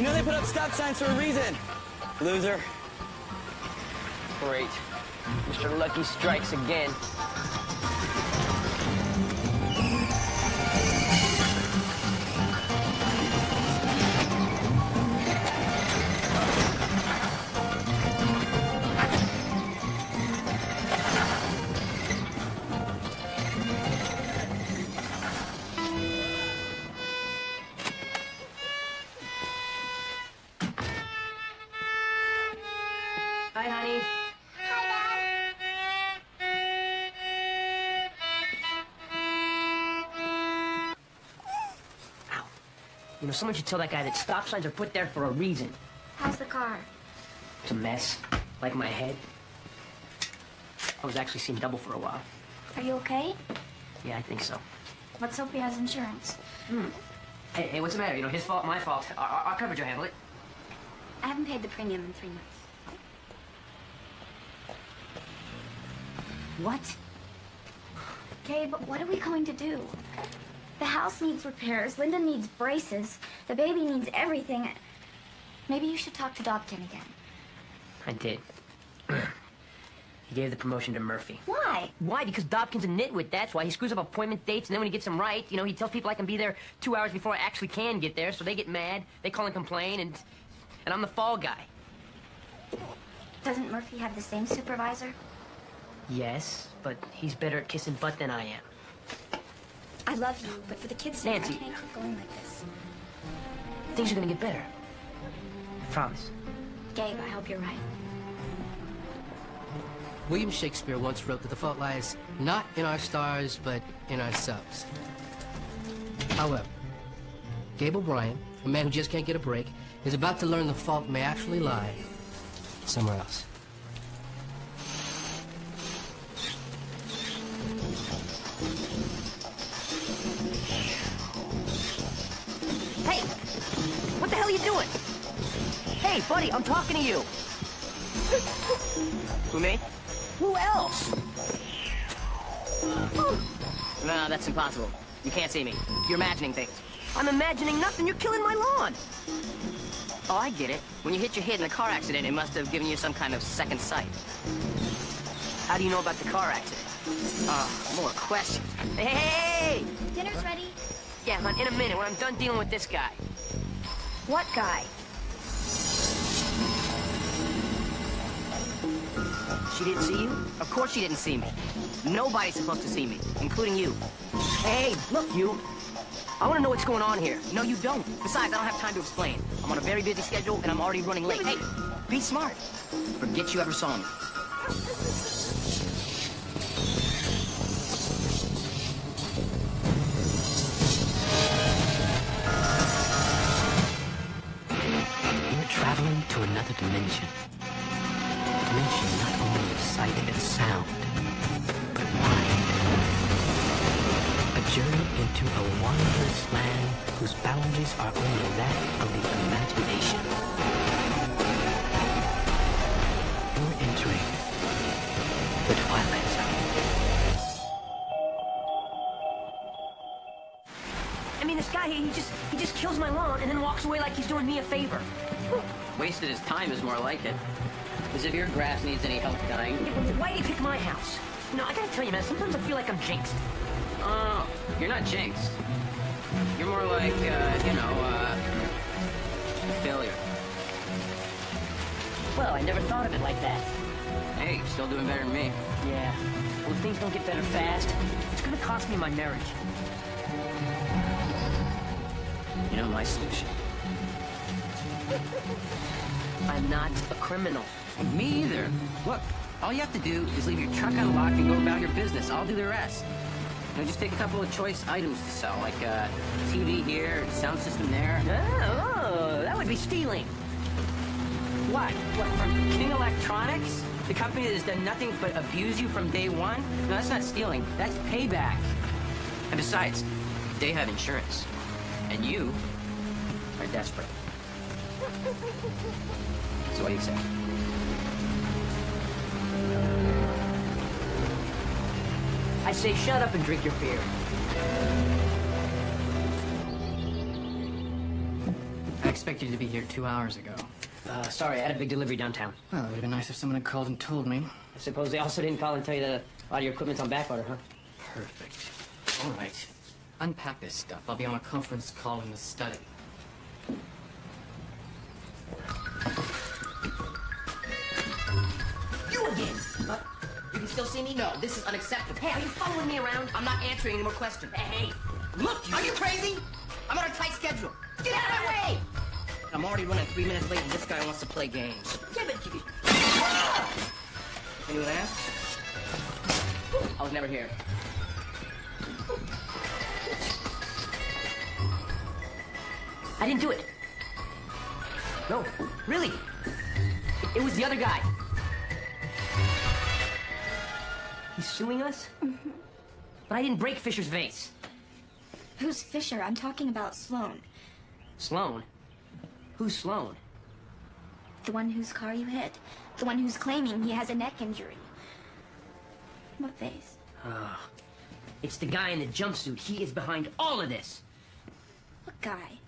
You know they put up stop signs for a reason. Loser. Great. Mr. Lucky strikes again. Hi, honey. Ow. You know, someone should tell that guy that stop signs are put there for a reason. How's the car? It's a mess. Like my head. I was actually seeing double for a while. Are you okay? Yeah, I think so. Let's hope he has insurance. Hey, what's the matter? You know, his fault, my fault. Our coverage will handle it. I haven't paid the premium in 3 months. What? Gabe, what are we going to do? The house needs repairs, Linda needs braces, the baby needs everything. Maybe you should talk to Dobkin again. I did. He gave the promotion to Murphy. Why? Why? Because Dobkin's a nitwit, that's why. He screws up appointment dates, and then when he gets them right, you know, he tells people I can be there 2 hours before I actually can get there, so they get mad, they call and complain, and I'm the fall guy. Doesn't Murphy have the same supervisor? Yes, but he's better at kissing butt than I am. I love you, but for the kids' sake, Nancy. I can't keep going like this. Things are gonna get better. I promise. Gabe, I hope you're right. William Shakespeare once wrote that the fault lies not in our stars, but in ourselves. However, Gabe O'Brien, a man who just can't get a break, is about to learn the fault may actually lie somewhere else. Hey! What the hell are you doing? Hey, buddy, I'm talking to you. Who, me? Who else? No, that's impossible. You can't see me. You're imagining things. I'm imagining nothing. You're killing my lawn. Oh, I get it. When you hit your head in a car accident, it must have given you some kind of second sight. How do you know about the car accident? More questions. Hey! Dinner's ready. Yeah, hon, in a minute, when I'm done dealing with this guy. What guy? She didn't see you? Of course she didn't see me. Nobody's supposed to see me, including you. Hey, look, you. I want to know what's going on here. No, you don't. Besides, I don't have time to explain. I'm on a very busy schedule, and I'm already running late. Hey, be smart. Forget you ever saw me. You're traveling to another dimension. A dimension not only of sight and sound, but mind. A journey into a wondrous land whose boundaries are only that of the imagination. You're entering the Twilight Zone. I mean, this guy, he just kills my lawn and then walks away like he's doing me a favor. Wasted his time is more like it. As if your grass needs any help dying. Yeah, but why do you pick my house? You know, I gotta tell you, man, sometimes I feel like I'm jinxed. Oh, you're not jinxed. You're more like, a failure. Well, I never thought of it like that. Hey, you're still doing better than me. Yeah. Well, if things don't get better fast, it's gonna cost me my marriage. You know my solution. I'm not a criminal. Me either. Look, all you have to do is leave your truck unlocked and go about your business. I'll do the rest. You know, just take a couple of choice items to sell, like a TV here, sound system there. Oh, that would be stealing. What? What, from King Electronics? The company that has done nothing but abuse you from day one? No, that's not stealing. That's payback. And besides, they have insurance. And you are desperate. So what do you say? I say shut up and drink your beer. Hey, expected you to be here 2 hours ago. Sorry, I had a big delivery downtown. Well, it would have been nice if someone had called and told me. I suppose they also didn't call and tell you that a lot of your equipment's on back order, huh? Perfect. All right. Unpack this stuff. I'll be on a conference call in the study. You again! You can still see me? No, this is unacceptable. Hey, are you following me around? I'm not answering any more questions. Hey, look, are you crazy? I'm on a tight schedule. Get out of my way! I'm already running 3 minutes late, and this guy wants to play games. Give it to me. Anyone ask? I was never here. I didn't do it. No, really. It was the other guy. He's suing us? Mm-hmm. But I didn't break Fisher's vase. Who's Fisher? I'm talking about Sloan. Sloan? Who's Sloan? The one whose car you hit. The one who's claiming he has a neck injury. What face? It's the guy in the jumpsuit. He is behind all of this. What guy?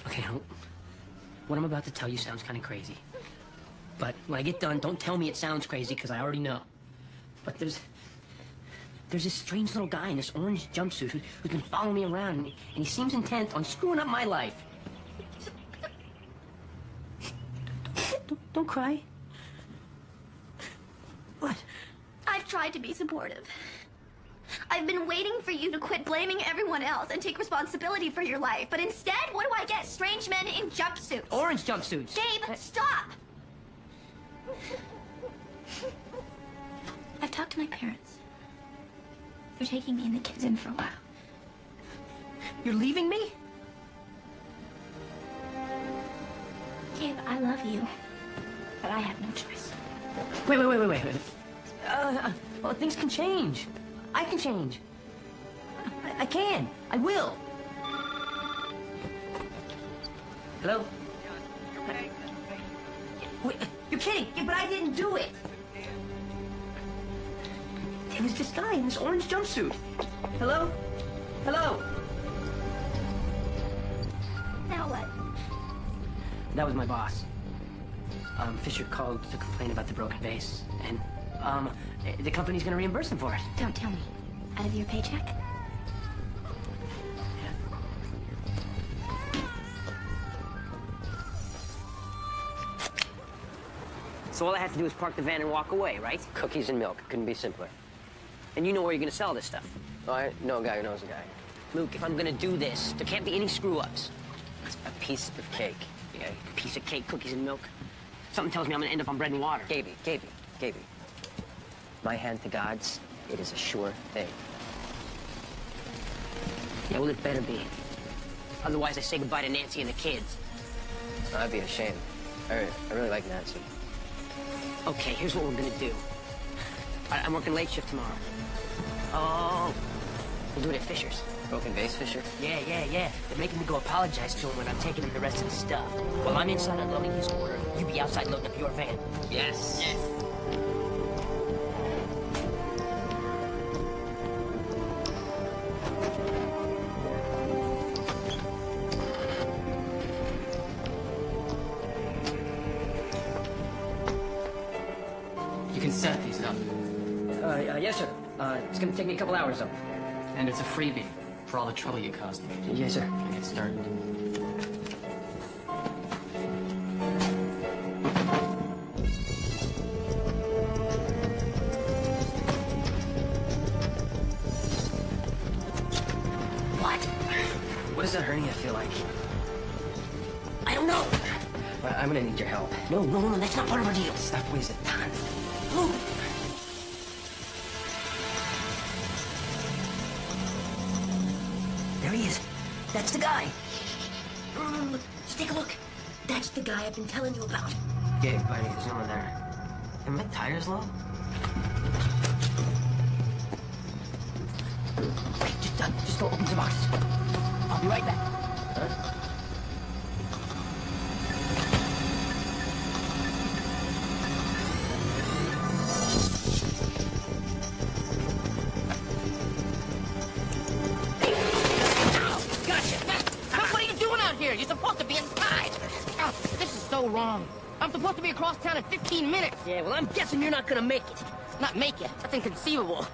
Okay, now, what I'm about to tell you sounds kind of crazy. But when I get done, don't tell me it sounds crazy, because I already know. But there's this strange little guy in this orange jumpsuit who's been following me around, and he seems intent on screwing up my life. Don't cry. What? I've tried to be supportive. I've been waiting for you to quit blaming everyone else and take responsibility for your life. But instead, what do I get? Strange men in jumpsuits. Orange jumpsuits. Gabe, stop! I've talked to my parents. They're taking me and the kids in for a while. You're leaving me? Gabe, I love you. But I have no choice. Wait. Well, things can change. I can change. I can. I will. Hello? Wait, you're kidding. Yeah, but I didn't do it. It was this guy in this orange jumpsuit. Hello? Hello? Now what? That was my boss. Fisher called to complain about the broken vase, and, the company's gonna reimburse him for it. Don't tell me. Out of your paycheck? So all I have to do is park the van and walk away, right? Cookies and milk. Couldn't be simpler. And you know where you're gonna sell this stuff. Oh, I know a guy who knows a guy. Luke, if I'm gonna do this, there can't be any screw-ups. It's a piece of cake. Yeah, piece of cake, cookies and milk. Something tells me I'm gonna end up on bread and water. Gaby. My hand to God's, it is a sure thing. Yeah, well, it better be. Otherwise, I say goodbye to Nancy and the kids. Oh, that'd be a shame. I really like Nancy. Okay, here's what we're gonna do. I'm working late shift tomorrow. Oh, we'll do it at Fisher's. Broken vase, Fisher? Yeah. They're making me go apologize to him when I'm taking him the rest of the stuff. While I'm inside unloading his order, you be outside loading up your van. Yes. You can set these up. Yes, sir. It's gonna take me a couple hours, though. And it's a freebie for all the trouble you caused me. Yes, sir. Can I get started? What? What does that hernia feel like? I don't know. Well, I'm gonna need your help. No, that's not part of our deal. Stuff weighs a ton. Luke! There he is. That's the guy. Look, just take a look. That's the guy I've been telling you about. Gabe, buddy, there's no one there. Are my tires low? Wait, just go open some boxes. I'll be right back. Huh? Gotcha. What are you doing? supposed to be across town in 15 minutes. Yeah, well, I'm guessing you're not gonna make it. Not make it. That's inconceivable.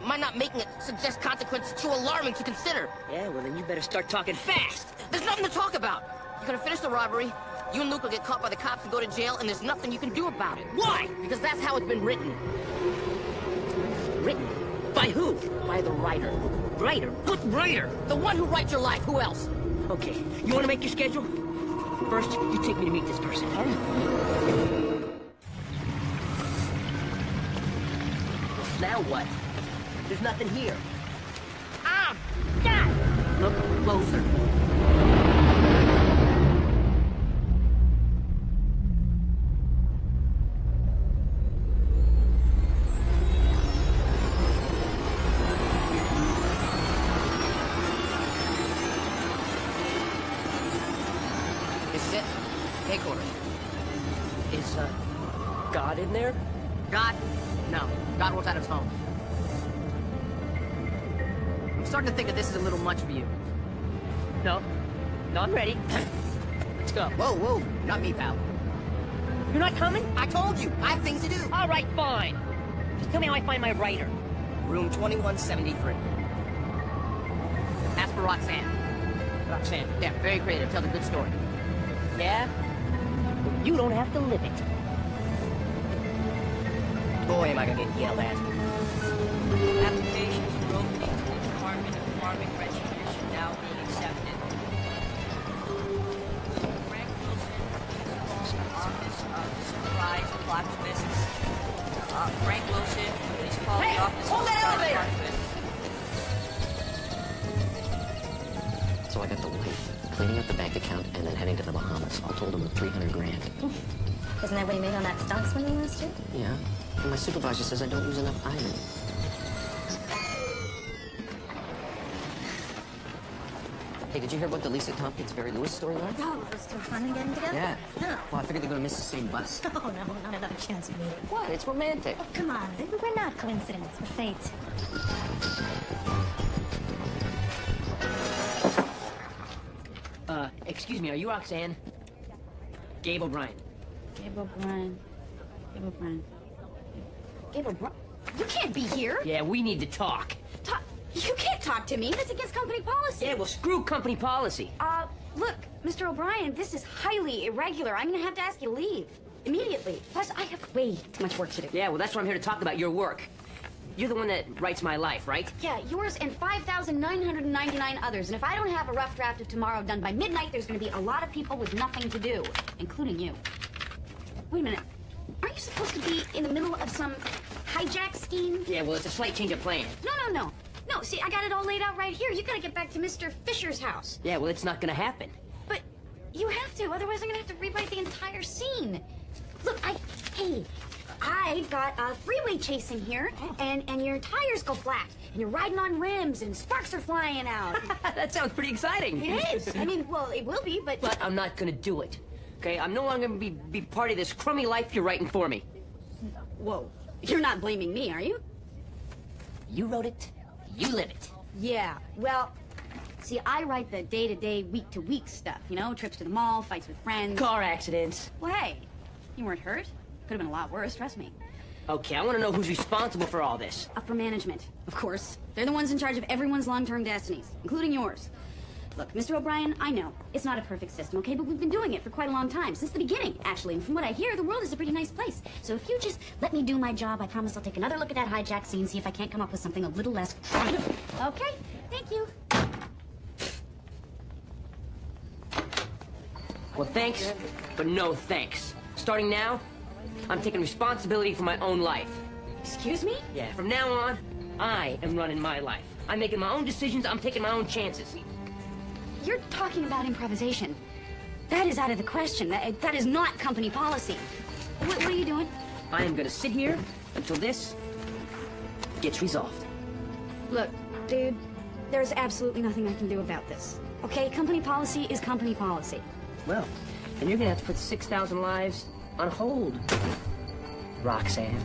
My not making it suggests consequences too alarming to consider. Yeah, well, then you better start talking fast. There's nothing to talk about. You're gonna finish the robbery, you and Luke will get caught by the cops and go to jail, and there's nothing you can do about it. Why? Because that's how it's been written. Written? By who? By the writer. Writer? What writer? The one who writes your life. Who else? Okay, you want to make your schedule? First, you take me to meet this person. All right. Now what? There's nothing here. Ah! God! Look closer. This is it. Take orders. Is, God in there? God? No. God works out of his home. I'm starting to think that this is a little much for you. No. No, I'm ready. Let's go. Whoa, whoa. Not me, pal. You're not coming? I told you. I have things to do. All right, fine. Just tell me how I find my writer. Room 2173. Ask for Roxanne. Roxanne. Yeah, very creative. Tells a good story. Yeah? Well, you don't have to live it. Boy, am I gonna get yelled at. Applications for openings in the Department of Farming Registration now being accepted. Frank Wilson, Office of Supplies Blacksmiths. Frank Wilson, please call the Office hold of that Supplies elevator! Blacksmiths. So I got the wife cleaning up the bank account and then heading to the Bahamas, all told him with 300 grand. Isn't that what he made on that stock swindle last year? Yeah. And my supervisor says I don't lose enough iron. Hey, did you hear about the Lisa Tompkins Barry Lewis storyline? Oh, it was still fun getting together? Yeah. No. Well, I figured they're gonna miss the same bus. Oh, no, not another chance of meeting. What? It's romantic. Oh, come on. We're not coincidence. We're fate. Excuse me, are you Roxanne? Gabe O'Brien. Gabe O'Brien. Gabe O'Brien. Gabe O'Brien? You can't be here. Yeah, we need to talk. You can't talk to me. That's against company policy. Yeah, well, screw company policy. Look, Mr. O'Brien, this is highly irregular. I'm gonna have to ask you to leave. Immediately. Plus, I have way too much work to do. Yeah, well, that's why I'm here to talk about your work. You're the one that writes my life, right? Yeah, yours and 5,999 others. And if I don't have a rough draft of tomorrow done by midnight, there's gonna be a lot of people with nothing to do, including you. Wait a minute. Aren't you supposed to be in the middle of some hijack scheme? Yeah, well, it's a slight change of plan. No. No, see, I got it all laid out right here. You gotta get back to Mr. Fisher's house. Yeah, well, it's not gonna happen. But you have to, otherwise I'm gonna have to rewrite the entire scene. Look, I've got a freeway chase in here, and your tires go flat, and you're riding on rims, and sparks are flying out. That sounds pretty exciting. It is. I mean, well, it will be, but... But I'm not gonna do it. Okay, I'm no longer gonna be part of this crummy life you're writing for me. Whoa. You're not blaming me, are you? You wrote it, you live it. Yeah, well, see, I write the day-to-day, week-to-week stuff, you know? Trips to the mall, fights with friends. Car accidents. Well, hey, you weren't hurt. Could have been a lot worse, trust me. Okay, I want to know who's responsible for all this. Upper management, of course. They're the ones in charge of everyone's long-term destinies, including yours. Look, Mr. O'Brien, I know it's not a perfect system, okay? But we've been doing it for quite a long time, since the beginning, actually. And from what I hear, the world is a pretty nice place. So if you just let me do my job, I promise I'll take another look at that hijack scene, see if I can't come up with something a little less... Okay, thank you. Well, thanks, but no thanks. Starting now, I'm taking responsibility for my own life. Excuse me? Yeah, from now on, I am running my life. I'm making my own decisions, I'm taking my own chances. You're talking about improvisation. That is out of the question. That is not company policy. What are you doing? I am gonna sit here until this gets resolved. Look, dude, there's absolutely nothing I can do about this. Okay, company policy is company policy. Well, then you're gonna have to put 6,000 lives on hold, Roxanne.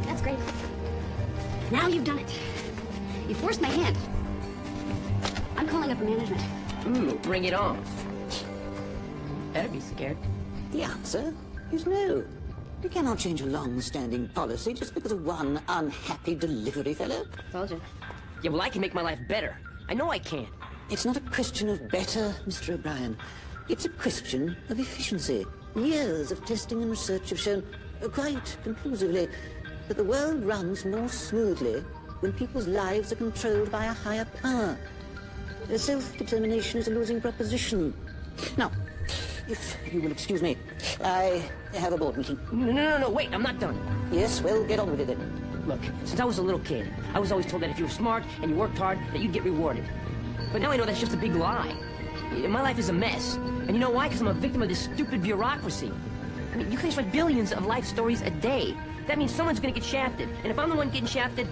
That's great. Now you've done it. You forced my hand. I'm calling up management. Ooh, bring it on. Better be scared. The answer is no. You cannot change a long-standing policy just because of one unhappy delivery fellow. Told you. Yeah, well, I can make my life better. I know I can. It's not a question of better, Mr. O'Brien. It's a question of efficiency. Years of testing and research have shown, quite conclusively, that the world runs more smoothly when people's lives are controlled by a higher power. Self-determination is a losing proposition. Now, if you will excuse me, I have a board meeting. No, wait, I'm not done. Yes, well, get on with it then. Look, since I was a little kid, I was always told that if you were smart and you worked hard, that you'd get rewarded. But now I know that's just a big lie. My life is a mess. And you know why? Because I'm a victim of this stupid bureaucracy. I mean, you guys write billions of life stories a day. That means someone's gonna get shafted. And if I'm the one getting shafted,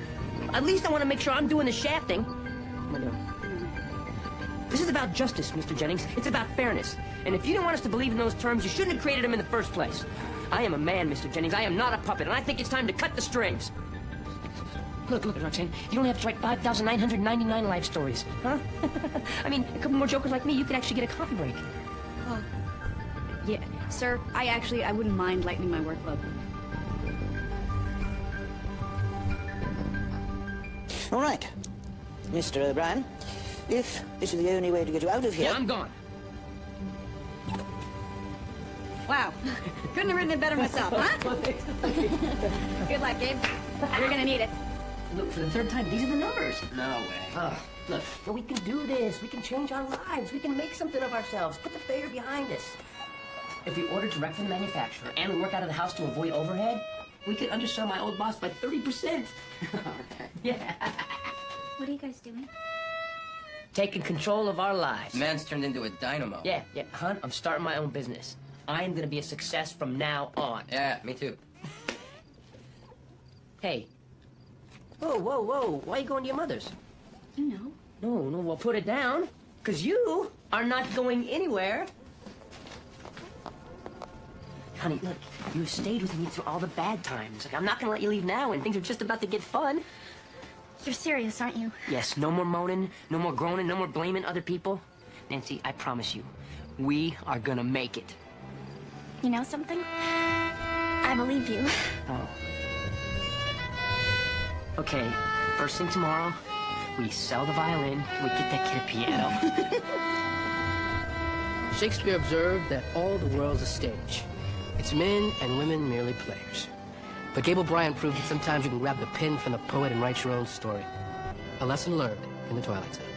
at least I want to make sure I'm doing the shafting. This is about justice, Mr. Jennings. It's about fairness. And if you don't want us to believe in those terms, you shouldn't have created them in the first place. I am a man, Mr. Jennings. I am not a puppet, and I think it's time to cut the strings. Look, Roxanne, you don't have to write 5,999 life stories, huh? I mean, a couple more jokers like me, you could actually get a coffee break. Oh. Yeah, sir, I wouldn't mind lightening my workload. All right, Mr. O'Brien, if this is the only way to get you out of here... Yeah, I'm gone. Wow, couldn't have written it better myself, huh? Good luck, Gabe. You're gonna need it. Look, for the third time, these are the numbers. No way. Look, we can do this. We can change our lives. We can make something of ourselves. Put the failure behind us. If we order direct from the manufacturer and we work out of the house to avoid overhead, we could undersell my old boss by 30%. Yeah. What are you guys doing? Taking control of our lives. Man's turned into a dynamo. Yeah, hon, I'm starting my own business. I am gonna be a success from now on. Yeah, me too. Hey. Whoa. Why are you going to your mother's? You know. No, well, put it down. Because you are not going anywhere. Honey, look, you stayed with me through all the bad times. Like, I'm not going to let you leave now, and things are just about to get fun. You're serious, aren't you? Yes, no more moaning, no more groaning, no more blaming other people. Nancy, I promise you, we are going to make it. You know something? I believe you. Oh. Okay, first thing tomorrow, we sell the violin, we get that kid a piano. Shakespeare observed that all the world's a stage. Its men and women merely players. But Gabe O'Brien proved that sometimes you can grab the pen from the poet and write your own story. A lesson learned in the Twilight Zone.